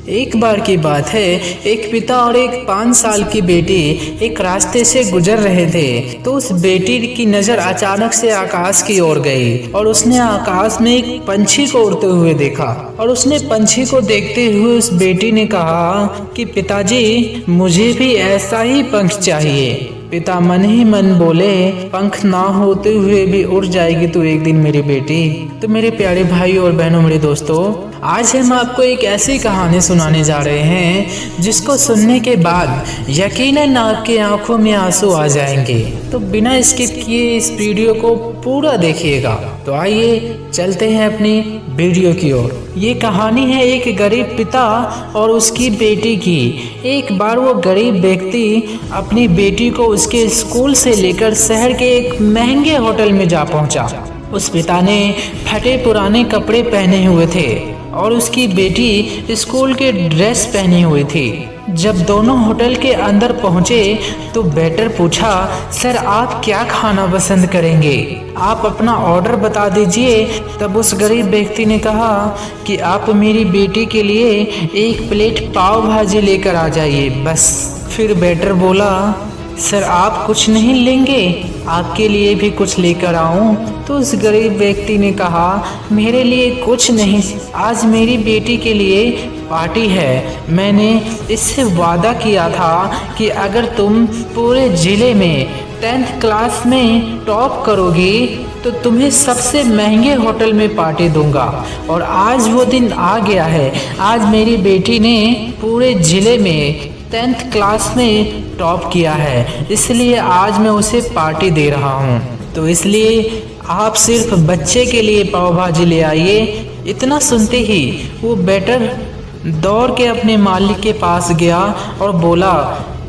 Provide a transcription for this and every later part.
एक बार की बात है, एक पिता और एक 5 साल की बेटी एक रास्ते से गुजर रहे थे। तो उस बेटी की नजर अचानक से आकाश की ओर गई और उसने आकाश में एक पंछी को उड़ते हुए देखा। और उसने पंछी को देखते हुए उस बेटी ने कहा कि पिताजी, मुझे भी ऐसा ही पंख चाहिए। पिता मन ही मन बोले, पंख ना होते हुए भी उड़ जाएगी तू एक दिन मेरी बेटी। तो मेरे प्यारे भाई और बहनों, मेरे दोस्तों, आज हम आपको एक ऐसी कहानी सुनाने जा रहे हैं जिसको सुनने के बाद यकीनन आपके आंखों में आंसू आ जाएंगे। तो बिना स्किप किए इस वीडियो को पूरा देखिएगा। तो आइए चलते हैं अपनी वीडियो की ओर। ये कहानी है एक गरीब पिता और उसकी बेटी की। एक बार वो गरीब व्यक्ति अपनी बेटी को उसके स्कूल से लेकर शहर के एक महंगे होटल में जा पहुंचा। उस पिता ने फटे पुराने कपड़े पहने हुए थे और उसकी बेटी स्कूल के ड्रेस पहनी हुई थी। जब दोनों होटल के अंदर पहुंचे तो वेटर पूछा, सर आप क्या खाना पसंद करेंगे? आप अपना ऑर्डर बता दीजिए। तब उस गरीब व्यक्ति ने कहा कि आप मेरी बेटी के लिए एक प्लेट पाव भाजी लेकर आ जाइए बस। फिर वेटर बोला, सर आप कुछ नहीं लेंगे? आपके लिए भी कुछ लेकर आऊं? तो उस गरीब व्यक्ति ने कहा, मेरे लिए कुछ नहीं, आज मेरी बेटी के लिए पार्टी है। मैंने इससे वादा किया था कि अगर तुम पूरे जिले में 10th क्लास में टॉप करोगी तो तुम्हें सबसे महंगे होटल में पार्टी दूंगा। और आज वो दिन आ गया है। आज मेरी बेटी ने पूरे जिले में 10th क्लास में टॉप किया है, इसलिए आज मैं उसे पार्टी दे रहा हूँ। तो इसलिए आप सिर्फ बच्चे के लिए पाव भाजी ले आइए। इतना सुनते ही वो वेटर दौड़ के अपने मालिक के पास गया और बोला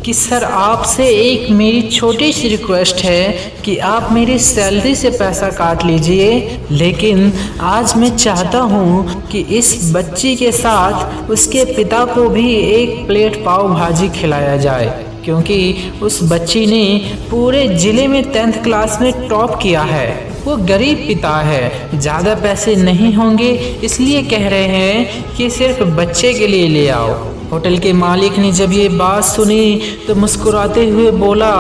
कि सर आपसे एक मेरी छोटी सी रिक्वेस्ट है कि आप मेरी सैलरी से पैसा काट लीजिए, लेकिन आज मैं चाहता हूँ कि इस बच्ची के साथ उसके पिता को भी एक प्लेट पाव भाजी खिलाया जाए, क्योंकि उस बच्ची ने पूरे जिले में 10th क्लास में टॉप किया है। वो गरीब पिता है, ज़्यादा पैसे नहीं होंगे, इसलिए कह रहे हैं कि सिर्फ बच्चे के लिए ले आओ। होटल के मालिक ने जब ये बात सुनी तो मुस्कुराते हुए बोला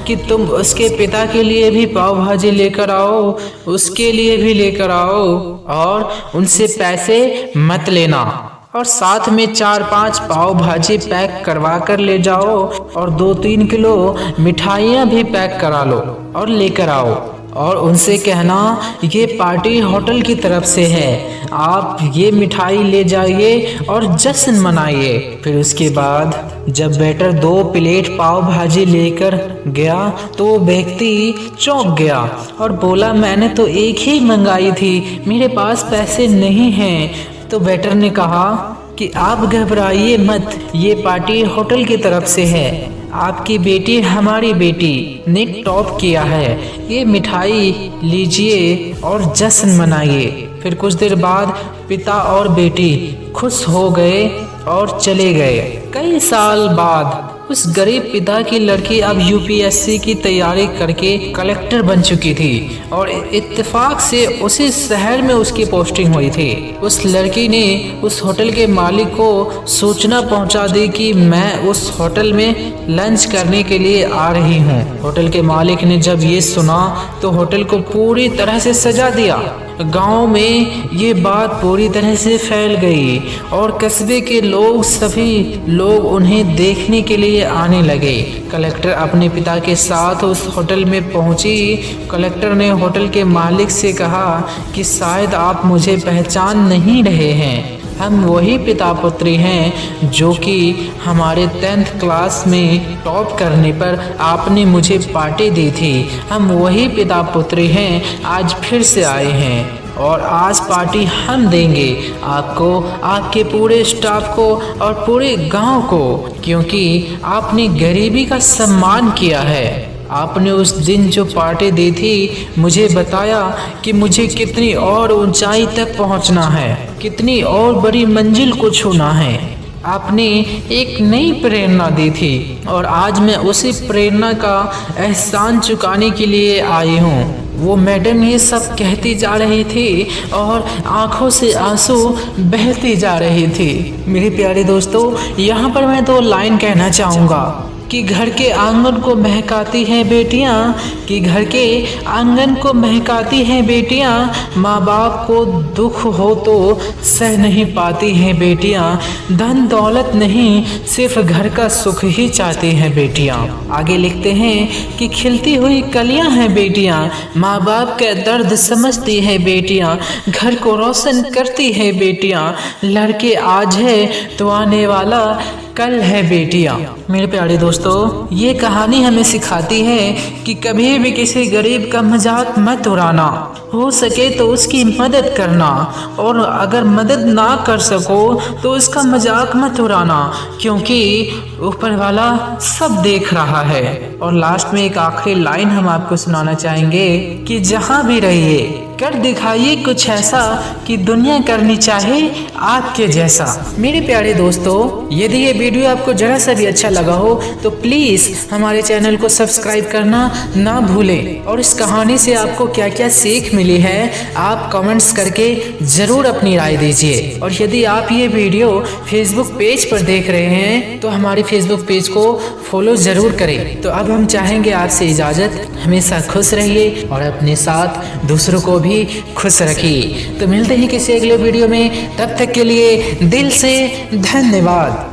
कि तुम उसके पिता के लिए भी पाव भाजी लेकर आओ, उसके लिए भी लेकर आओ और उनसे पैसे मत लेना, और साथ में 4-5 पाव भाजी पैक करवा कर ले जाओ और 2-3 किलो मिठाइयाँ भी पैक करा लो और लेकर आओ। और उनसे कहना ये पार्टी होटल की तरफ से है, आप ये मिठाई ले जाइए और जश्न मनाइए। फिर उसके बाद जब वेटर 2 प्लेट पाव भाजी लेकर गया तो वो व्यक्ति चौंक गया और बोला, मैंने तो एक ही मंगाई थी, मेरे पास पैसे नहीं हैं। तो वेटर ने कहा कि आप घबराइए मत, ये पार्टी होटल की तरफ से है, आपकी बेटी हमारी बेटी ने टॉप किया है, ये मिठाई लीजिए और जश्न मनाइए। फिर कुछ देर बाद पिता और बेटी खुश हो गए और चले गए। कई साल बाद उस गरीब पिता की लड़की अब यूपीएससी की तैयारी करके कलेक्टर बन चुकी थी और इत्तेफाक से उसी शहर में उसकी पोस्टिंग हुई थी। उस लड़की ने उस होटल के मालिक को सूचना पहुंचा दी कि मैं उस होटल में लंच करने के लिए आ रही हूं। होटल के मालिक ने जब ये सुना तो होटल को पूरी तरह से सजा दिया। गांव में ये बात पूरी तरह से फैल गई और कस्बे के लोग, सभी लोग उन्हें देखने के लिए आने लगे। कलेक्टर अपने पिता के साथ उस होटल में पहुंची। कलेक्टर ने होटल के मालिक से कहा कि शायद आप मुझे पहचान नहीं रहे हैं, हम वही पिता पुत्री हैं जो कि हमारे 10th क्लास में टॉप करने पर आपने मुझे पार्टी दी थी। हम वही पिता पुत्री हैं, आज फिर से आए हैं और आज पार्टी हम देंगे आपको, आपके पूरे स्टाफ को और पूरे गांव को, क्योंकि आपने गरीबी का सम्मान किया है। आपने उस दिन जो पार्टी दी थी मुझे बताया कि मुझे कितनी और ऊंचाई तक पहुंचना है, कितनी और बड़ी मंजिल को छूना है। आपने एक नई प्रेरणा दी थी और आज मैं उसी प्रेरणा का एहसान चुकाने के लिए आई हूँ। वो मैडम ये सब कहती जा रही थी और आंखों से आंसू बहती जा रही थी। मेरे प्यारे दोस्तों, यहाँ पर मैं 2 लाइन कहना चाहूँगा कि घर के आंगन को महकाती हैं बेटियां, कि घर के आंगन को महकाती हैं बेटियां, माँ बाप को दुख हो तो सह नहीं पाती हैं बेटियां, धन दौलत नहीं सिर्फ घर का सुख ही चाहती हैं बेटियां। आगे लिखते हैं कि खिलती हुई कलियां हैं बेटियां, माँ बाप का दर्द समझती हैं बेटियां, घर को रोशन करती हैं बेटियां, लड़के आज है तो आने वाला कल है बेटियां। मेरे प्यारे दोस्तों, ये कहानी हमें सिखाती है कि कभी भी किसी गरीब का मजाक मत उड़ाना, हो सके तो उसकी मदद करना, और अगर मदद ना कर सको तो उसका मजाक मत उड़ाना, क्योंकि ऊपर वाला सब देख रहा है। और लास्ट में एक आखिरी लाइन हम आपको सुनाना चाहेंगे कि जहाँ भी रहिए कर दिखाइए कुछ ऐसा कि दुनिया करनी चाहे आपके जैसा। मेरे प्यारे दोस्तों, यदि ये वीडियो आपको जरा सा भी अच्छा लगा हो तो प्लीज़ हमारे चैनल को सब्सक्राइब करना ना भूलें, और इस कहानी से आपको क्या क्या सीख मिली है आप कमेंट्स करके ज़रूर अपनी राय दीजिए। और यदि आप ये वीडियो फेसबुक पेज पर देख रहे हैं तो हमारे फेसबुक पेज को फॉलो ज़रूर करें। तो अब हम चाहेंगे आपसे इजाज़त, हमेशा खुश रहिए और अपने साथ दूसरों को भी खुश रखिए। तो मिलते हैं किसी अगले वीडियो में, तब तक के लिए दिल से धन्यवाद।